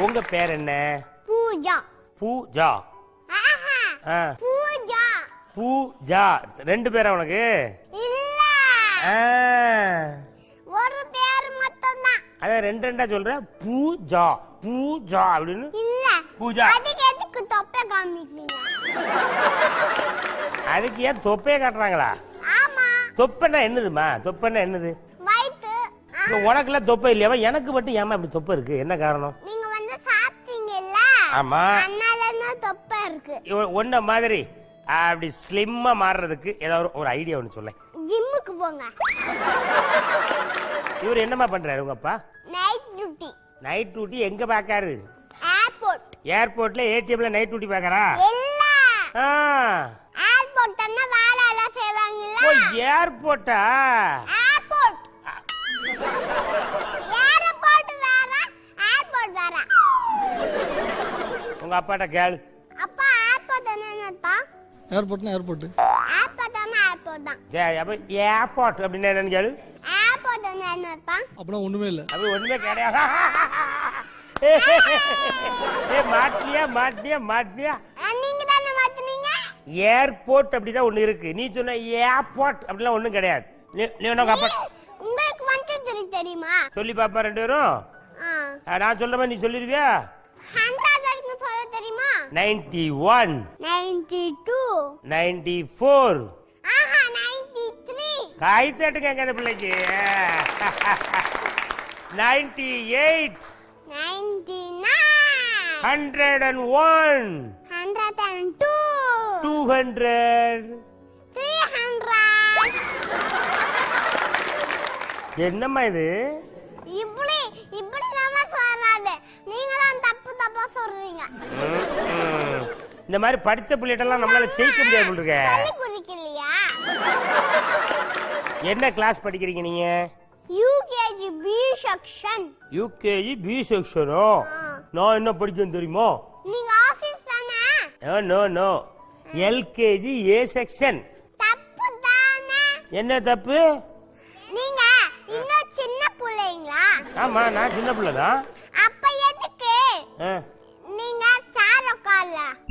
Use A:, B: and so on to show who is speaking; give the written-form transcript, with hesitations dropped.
A: உங்க பேர் என்ன?
B: பூஜா.
A: பூஜா.
B: பூஜா.
A: பூஜா. 2 பேரா உனக்கு?
B: இல்ல, ஒரு பேர் மட்டும் தான்.
A: அத 2 சொல்ற. பூஜா பூஜா அப்படின்னு.
B: இல்ல,
A: பூஜா.
B: அதுக்கு எதுக்கு தொப்பை காமிக்கிறீங்க?
A: அதுக்கு ஏன் தொப்பையை காட்டுறாங்களா?
B: ஆமா.
A: தொப்பைன்னா என்னதுமா? தொப்பைன்னா என்னது?
B: வயித்து.
A: உனக்குலாம் தொப்பை இல்லையாவா? எனக்கு மட்டும் ஏமா இப்படி தொப்பை இருக்கு? என்ன காரணம்?
B: நீங்க வந்து சாப்பிட்டீங்கல்ல,
A: ஆமா,
B: அதனால தொப்பை இருக்கு.
A: ஒன்ன மாதிரி அப்படி ஸ்லிம்மா மாறுறதுக்கு ஏதாவது ஒரு ஐடியா ஒன்று சொல்ல.
B: ஜிம்முக்கு போங்க.
A: இவர் என்னமா பண்றாரு உங்க அப்பா?
B: Night duty.
A: நைட் டியூட்டி எங்க பாக்காரு?
B: ஏர்போர்ட்.
A: ஏர்போர்ட்ல ஏடிஎம்ல நைட் டியூட்டி பாக்கறா?
B: இல்ல, ஏர்போர்ட் என்ன வேலை எல்லாம் செய்வாங்கல்ல.
A: ஓ, ஏர்போர்ட்டா?
B: ஏர்போர்ட். ஏர்போர்ட் வேற, ஏர்போர்ட் வேற.
A: உங்க அப்பாட்ட கேளு.
B: அப்பா, ஏர்போர்ட் என்னப்பா?
C: ஏர்போர்ட்னா ஏர்போர்ட்.
B: ஏர்போர்ட்னா ஏர்போர்ட் தான்.
A: சரி, அப்ப ஏர்போர்ட் அப்படின்னா என்னன்னு கேளு.
B: ஏர்போர்ட் என்னப்பா?
C: அப்படின்னா ஒண்ணுமே இல்ல.
A: அது ஒண்ணுமே கிடையாது. மாட்டியா மாட்டியா மாட்டியா?
B: நீங்க தானே மாத்துனீங்க.
A: ஏர்போர்ட் அப்படிதான் ஒண்ணு இருக்கு. நீ சொன்ன ஏர்போர்ட் அப்படிலாம் ஒண்ணும் கிடையாது. நீ உனக்கு அப்பா
B: உங்களுக்கு வந்து தெரியுமா?
A: சொல்லி பாப்பா 2 பேரும். நான் சொல்ற மாதிரி நீ சொல்லிருவியா?
B: 100 வரைக்கும் சொல்ல தெரியுமா?
A: 91,
B: 92,
A: 94,
B: 93.
A: கை தட்டுங்க அந்த பிள்ளைக்கு. 98,
B: 99,
A: 101,
B: 102,
A: 200.
B: 300.
A: என்னம்மா இது?
B: இப்படி நம்ம சொல்லாது. நீங்க தான் தப்பா சொல்றீங்க.
A: இந்த மாதிரி படிச்ச பிள்ளைட்டெல்லாம் நம்மளால ஜெயிக்க முடியாது இருக்க.
B: சொல்லி குடிக்கலையா?
A: என்ன கிளாஸ் படிக்கிறீங்க நீங்க?
B: UKG B section.
A: UKG B செக்ஷனோ? நான் என்ன படிச்சேன் தெரியுமா?
B: நீங்க ஆபீஸ் தானே?
A: No no, LKG A section.
B: தப்பு தானே?
A: என்ன தப்பு?
B: நீங்க இன்னும் சின்ன பிள்ளைங்களா?
A: ஆமா, நான் சின்ன பிள்ளை தான்.
B: அப்ப எதுக்கு